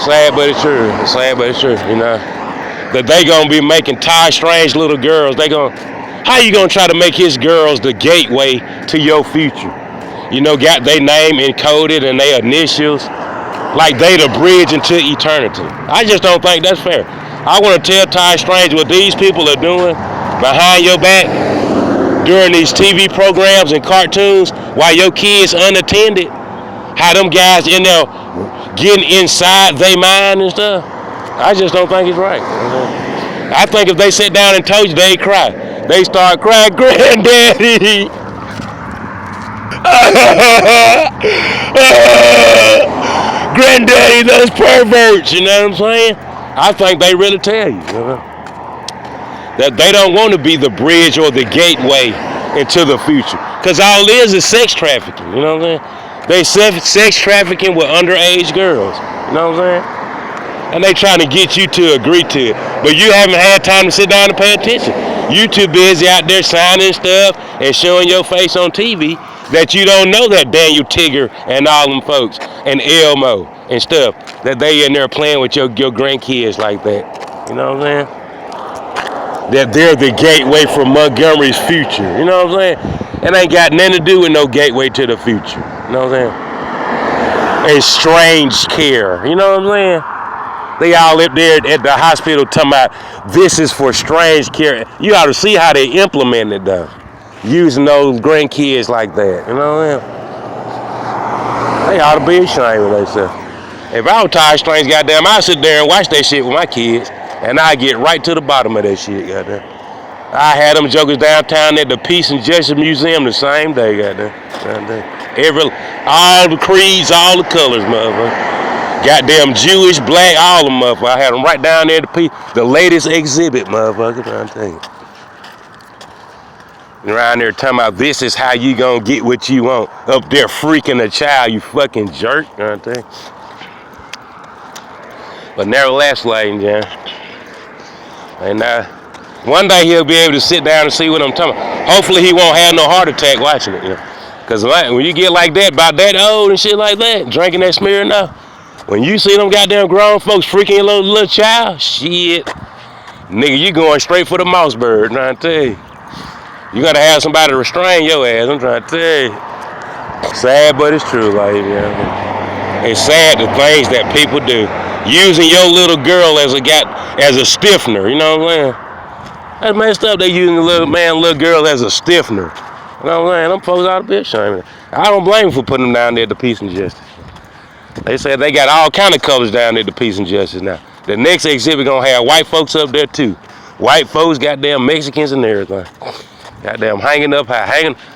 Sad but it's true. It's sad but it's true, you know. That they gonna be making Ty Strange little girls. How you gonna try to make his girls the gateway to your future? You know, got their name encoded and their initials, like they the bridge into eternity. I just don't think that's fair. I want to tell Ty Strange what these people are doing behind your back during these TV programs and cartoons while your kids unattended. How them guys in there getting inside their mind and stuff. I just don't think it's right. I think if they sat down and told you, they'd cry. They start crying, Granddaddy. Granddaddy, those perverts, you know what I'm saying? I think they really tell you, that they don't want to be the bridge or the gateway into the future. Because all it is sex trafficking, you know what I'm saying? They sex trafficking with underage girls, you know what I'm saying? And they trying to get you to agree to it. But you haven't had time to sit down and pay attention. You too busy out there signing stuff and showing your face on TV that you don't know that Daniel Tigger and all them folks and Elmo and stuff, that they in there playing with your grandkids like that. You know what I'm saying? That they're the gateway for Montgomery's future. You know what I'm saying? It ain't got nothing to do with no gateway to the future. You know what I'm saying? And strange care. You know what I'm saying? They all up there at the hospital talking about this is for strange care. You ought to see how they implement it though. Using those grandkids like that. You know what I mean? They ought to be ashamed of themselves. If I was Ty Strange, goddamn, I'd sit there and watch that shit with my kids. And I'd get right to the bottom of that shit, goddamn. I had them jokers downtown at the Peace and Justice Museum the same day, goddamn. All the creeds, all the colors, motherfucker. Goddamn Jewish, black, all of them, motherfucker. I had them right down there at the latest exhibit, motherfucker. I'm telling you. Around there talking about this is how you gonna get what you want. Up there freaking a child, you fucking jerk. You know what I'm saying? But nevertheless, ladies and gentlemen, and one day he'll be able to sit down and see what I'm talking about. Hopefully he won't have no heart attack watching it. You know? Cause when you get like that, about that old and shit like that, drinking that Smirnoff, when you see them goddamn grown folks freaking your little child, shit, nigga, you going straight for the Mossberg, I'm trying to tell you. You gotta have somebody to restrain your ass, I'm trying to tell you. Sad, but it's true, like, you know. It's sad the things that people do. Using your little girl as a stiffener, you know what I'm saying? That's messed up, they using the little girl as a stiffener. You know what I'm saying? Them folks ought to be ashamed. I don't blame them for putting them down there at the Peace and Justice. They said they got all kind of colors down there at the Peace and Justice now. The next exhibit gonna have white folks up there too. White folks, goddamn Mexicans and everything. Goddamn hanging up high,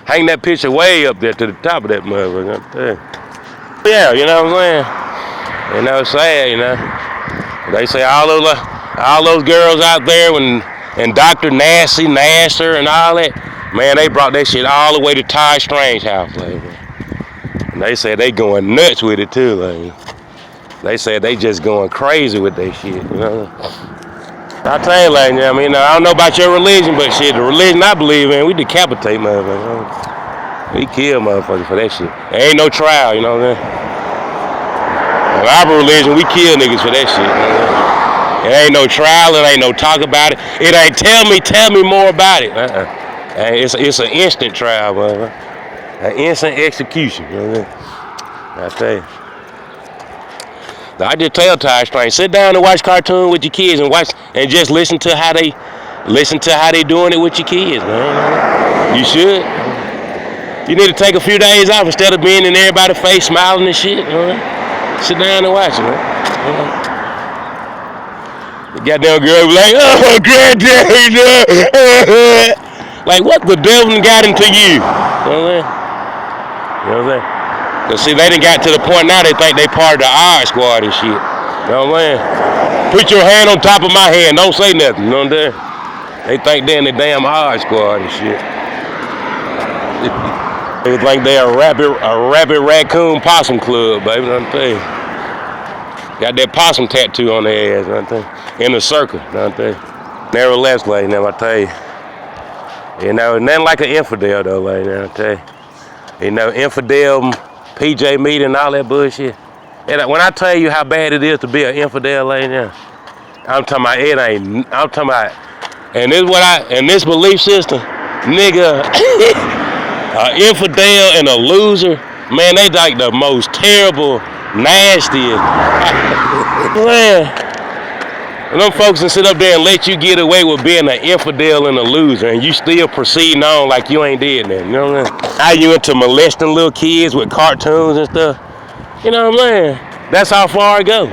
hanging that picture way up there to the top of that motherfucker. Yeah, you know what I'm saying? You know, it's sad, you know. They say all those girls out there and Dr. Nasser and all that, man, they brought that shit all the way to Ty Strange house, like, and they said they going nuts with it too, like. They said they just going crazy with that shit, you know. I tell you, like, I mean, I don't know about your religion, but shit, the religion I believe in, we decapitate motherfuckers. We kill motherfuckers for that shit. There ain't no trial, you know what I'm saying? In our religion, we kill niggas for that shit. You know? It ain't no trial, it ain't no talk about it. It ain't tell me more about it. It's an instant trial, motherfucker. An instant execution, you know what I tell you. I just tell Ty Strange, sit down and watch cartoon with your kids and just listen to how they doing it with your kids, man. You should. You need to take a few days off instead of being in everybody's face smiling and shit. You know? Sit down and watch it, man. You know? The goddamn girl be like, oh, granddaddy, like what the devil got into you? You know what I'm saying? You know what I'm saying? Cause see, they done got to the point now they think they part of the odd squad and shit. You know what I'm saying? Put your hand on top of my hand, don't say nothing, you know what I'm saying? They think they're in the damn odd squad and shit. They think they're a rabbit raccoon possum club, baby, you know what I'm saying? Got that possum tattoo on their ass, you know what I'm saying? In a circle, you know what I'm saying? Nevertheless, like, now I tell you. You know, nothing like an infidel though, like, now I tell you. You know, infidel, PJ Mead and all that bullshit. And when I tell you how bad it is to be an infidel, lady, I'm talking about it ain't. I'm talking about, and this belief system, nigga, an infidel and a loser, man, they like the most terrible, nastiest. Man. And them folks can sit up there and let you get away with being an infidel and a loser, and you still proceeding on like you ain't did nothing. You know what I'm saying? How you into molesting little kids with cartoons and stuff? You know what I'm saying? That's how far it goes.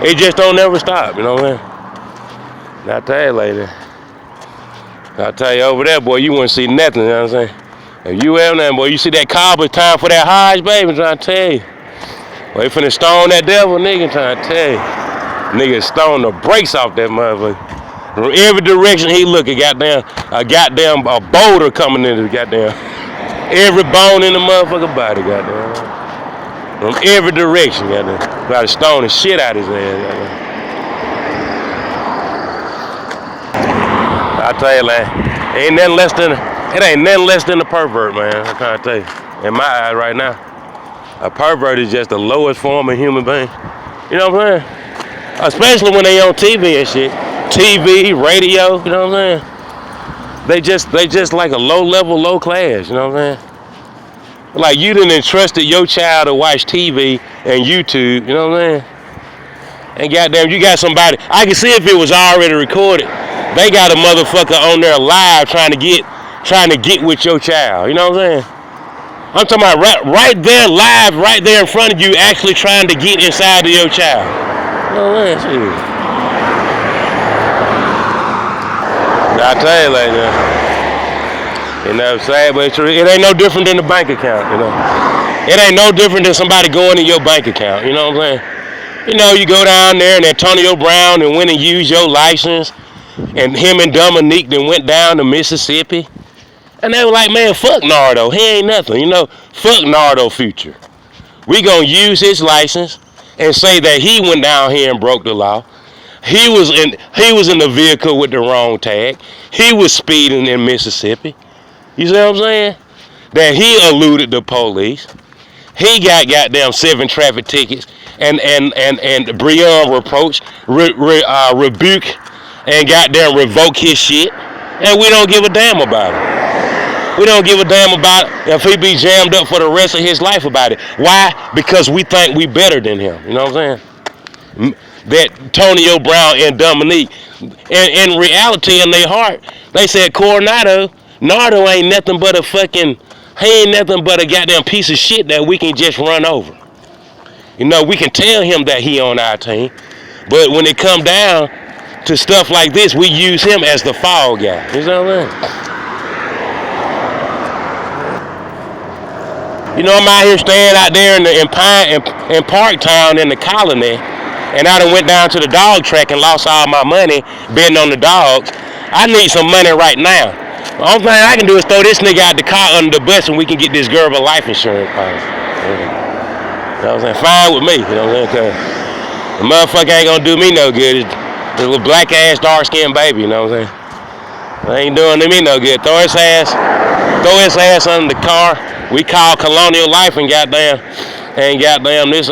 It just don't never stop. You know what I'm saying? I tell you later. I tell you over there, boy, you wouldn't see nothing. You know what I'm saying? If you ever nothing, boy, you see that cobbler, time for that Hajj, baby. I'm trying to tell you. Well, they finna stone that devil, nigga. I'm trying to tell you. Nigga stone the brakes off that motherfucker. From every direction he look, a goddamn boulder coming into the goddamn. Every bone in the motherfucker body, goddamn. From every direction, goddamn. Try to stone the shit out his ass, goddamn. I tell you, man, it ain't nothing less than a pervert, man. I'm trying to tell you. In my eyes right now, a pervert is just the lowest form of human being. You know what I'm saying? Especially when they on TV and shit. TV, radio, you know what I'm saying? They just like a low level, low class, you know what I'm saying? Like you done entrusted your child to watch TV and YouTube, you know what I'm saying? And goddamn, you got somebody, I can see if it was already recorded. They got a motherfucker on there live trying to get with your child, you know what I'm saying? I'm talking about right there live, right there in front of you, actually trying to get inside of your child. No man, shit. I tell you like that. You know what I'm saying? But it ain't no different than the bank account, you know. It ain't no different than somebody going in your bank account, you know what I'm saying? You know, you go down there and Antonio Brown and went and used your license, and him and Dominique then went down to Mississippi. And they were like, man, fuck Nardo. He ain't nothing, you know. Fuck Nardo Future. We gonna use his license and say that he went down here and broke the law. He was in the vehicle with the wrong tag. He was speeding in Mississippi. You see what I'm saying? That he eluded the police. He got goddamn 7 traffic tickets and Breon rebuke and goddamn revoke his shit. And we don't give a damn about it. We don't give a damn about if he be jammed up for the rest of his life about it. Why? Because we think we better than him. You know what I'm saying? That Antonio Brown and Dominique, in reality, in their heart, they said Nardo ain't nothing but he ain't nothing but a goddamn piece of shit that we can just run over. You know, we can tell him that he on our team, but when it come down to stuff like this, we use him as the fall guy. You know what I'm saying? You know, I'm out here staying out there in Parktown in the colony, and I done went down to the dog track and lost all my money betting on the dogs. I need some money right now. The only thing I can do is throw this nigga out the car under the bus and we can get this girl a life insurance policy. You know what I'm saying? Fine with me, you know what I'm saying? Cause the motherfucker ain't gonna do me no good. It's a little black ass, dark skinned baby, you know what I'm saying? They ain't doing me no good. Throw his ass under the car. We call Colonial Life and goddamn this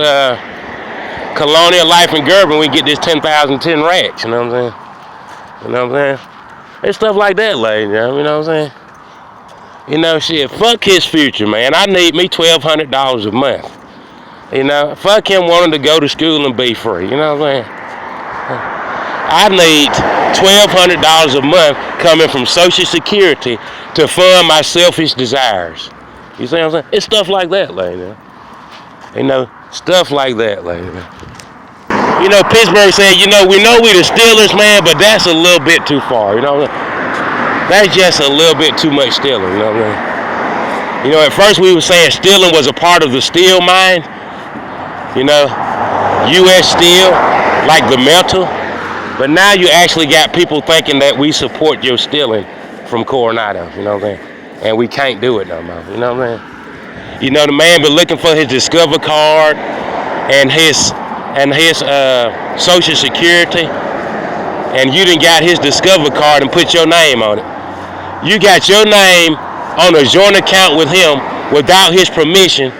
Colonial Life in Gerber, we get this 10,010 racks, you know what I'm saying? You know what I'm saying? It's stuff like that, lady, you know what I'm saying? You know, shit, fuck his future, man. I need me $1,200 a month. You know, fuck him wanting to go to school and be free, you know what I'm saying? I need $1,200 a month coming from Social Security to fund my selfish desires. You see what I'm saying? It's stuff like that, lady. You know, stuff like that, lady. You know, Pittsburgh said, you know we the Steelers, man, but that's a little bit too far, you know? That's just a little bit too much stealing, you know what I mean? You know, at first we were saying stealing was a part of the steel mine, you know, U.S. Steel, like the metal, but now you actually got people thinking that we support your stealing from Coronado, you know what I'm saying? And we can't do it no more, you know what I'm saying? You know, the man been looking for his Discover card and his Social Security, and you done got his Discover card and put your name on it. You got your name on a joint account with him without his permission,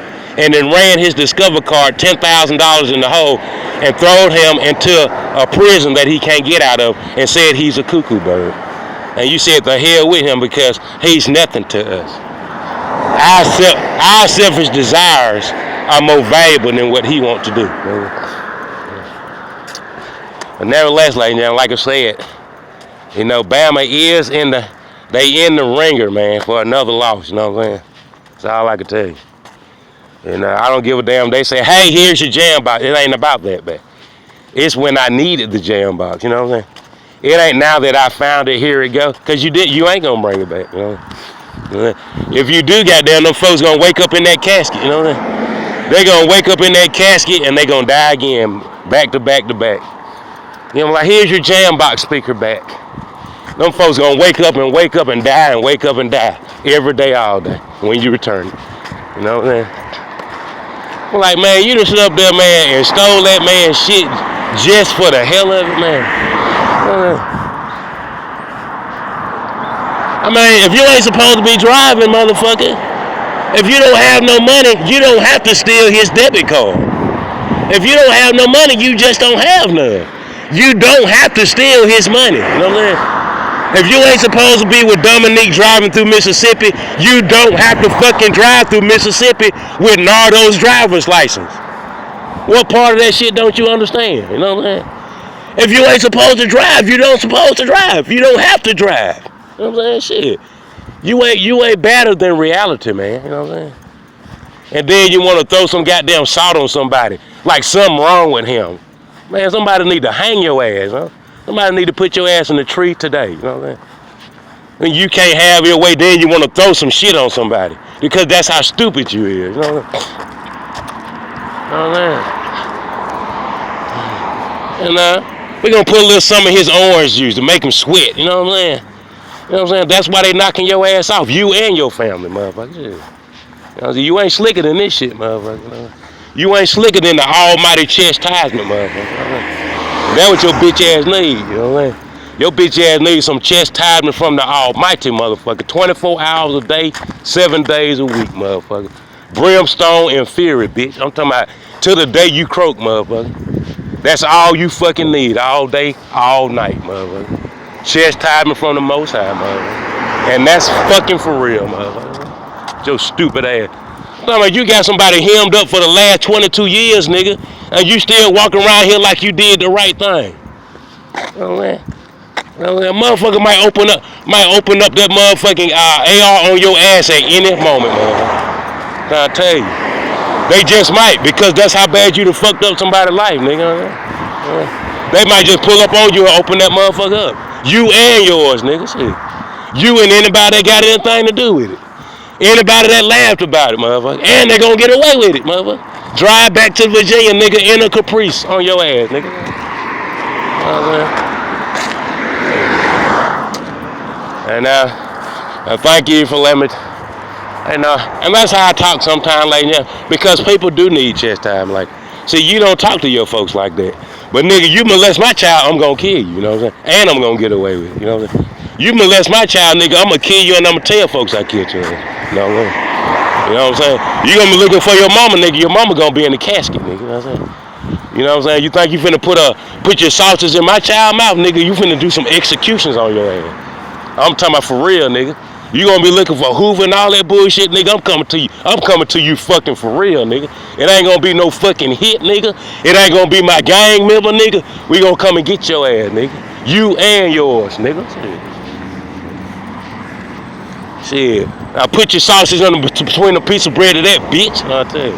and then ran his Discover card $10,000 in the hole and thrown him into a prison that he can't get out of and said he's a cuckoo bird. And you said the hell with him because he's nothing to us. Our selfish desires are more valuable than what he wants to do. But nevertheless, ladies and gentlemen, like I said, you know, Bama is in the ringer, man, for another loss, you know what I'm saying? That's all I can tell you. And I don't give a damn. They say, hey, here's your jam box. It ain't about that, man. It's when I needed the jam box, you know what I'm saying? It ain't now that I found it, here it go. Because you ain't going to bring it back, you know? If you do, goddamn, them folks going to wake up in that casket, you know what I'm saying? They going to wake up in that casket and they going to die again, back to back to back. You know, like, here's your jam box speaker back. Them folks going to wake up and die and wake up and die every day, all day when you return it. You know what I'm saying? I'm like, man, you just sit up there, man, and stole that man's shit just for the hell of it, man. I mean, if you ain't supposed to be driving, motherfucker, if you don't have no money, you don't have to steal his debit card. If you don't have no money, you just don't have none. You don't have to steal his money. You know what I'm saying? If you ain't supposed to be with Dominique driving through Mississippi, you don't have to fucking drive through Mississippi with Nardo's driver's license. What part of that shit don't you understand? You know what I'm saying? If you ain't supposed to drive, you don't supposed to drive. You don't have to drive. You know what I'm saying? Shit. You ain't better than reality, man. You know what I'm saying? And then you want to throw some goddamn salt on somebody, like something wrong with him. Man, somebody need to hang your ass, huh? Somebody need to put your ass in the tree today. You know what I'm saying? And you can't have your way, then you want to throw some shit on somebody because that's how stupid you is. You know what I'm saying? You know what I'm saying? And we're going to put a little some of his orange juice to make him sweat. You know what I'm saying? You know what I'm saying? That's why they knocking your ass off. You and your family, motherfucker. You know what I'm saying? You ain't slicker than this shit, motherfucker. You know? You ain't slicker than the almighty chastisement, motherfucker. You know? That's what your bitch ass need, you know what I'm saying? Your bitch ass needs some chastisement from the almighty, motherfucker. 24 hours a day, 7 days a week, motherfucker. Brimstone and fury, bitch. I'm talking about till the day you croak, motherfucker. That's all you fucking need, all day, all night, motherfucker. Chastisement from the Most High, motherfucker. And that's fucking for real, motherfucker. Your stupid ass. I'm talking about you got somebody hemmed up for the last 22 years, nigga, and you still walking around here like you did the right thing. You know what I'm saying? You know what I'm saying? Motherfucker might open up that motherfucking AR on your ass at any moment, motherfucker. I tell you. They just might, because that's how bad you done fucked up somebody's life, nigga. They might just pull up on you and open that motherfucker up. You and yours, nigga. Shit. You and anybody that got anything to do with it. Anybody that laughed about it, motherfucker. And they gonna get away with it, motherfucker. Drive back to Virginia, nigga, in a Caprice on your ass, nigga. And thank you for letting me. And that's how I talk sometimes, like, yeah, because people do need chastisement. Like, see, you don't talk to your folks like that. But nigga, you molest my child, I'm gonna kill you, you know what I'm saying? And I'm gonna get away with it, you know what I'm saying? You molest my child, nigga, I'm gonna kill you and I'm gonna tell folks I killed you. You know what I'm saying? You gonna be looking for your mama, nigga. Your mama gonna be in the casket, nigga. You know what I'm saying? You know what I'm saying? You think you finna put your sausages in my child's mouth, nigga? You finna do some executions on your ass. I'm talking about for real, nigga. You gonna be looking for Hoover and all that bullshit, nigga. I'm coming to you. I'm coming to you fucking for real, nigga. It ain't gonna be no fucking hit, nigga. It ain't gonna be my gang member, nigga. We gonna come and get your ass, nigga. You and yours, nigga. Shit. I put your sausage between a piece of bread and that, bitch. I'll tell you.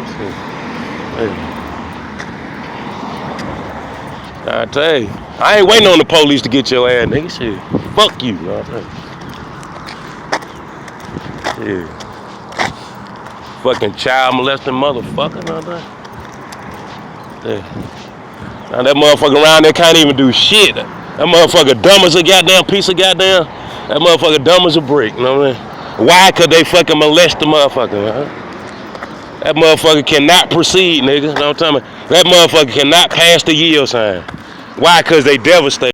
I tell you. I ain't waiting on the police to get your ass, nigga. Shit. Fuck you. I'll tell you. Yeah. Fucking child molesting motherfucker. Yeah. Now that motherfucker around there can't even do shit. That motherfucker dumb as a goddamn piece of goddamn. That motherfucker dumb as a brick. You know what I mean? Why? Cause they fucking molest the motherfucker, huh? That motherfucker cannot proceed, nigga. You know what I'm talking about? That motherfucker cannot pass the yield sign. Why? Cause they devastate.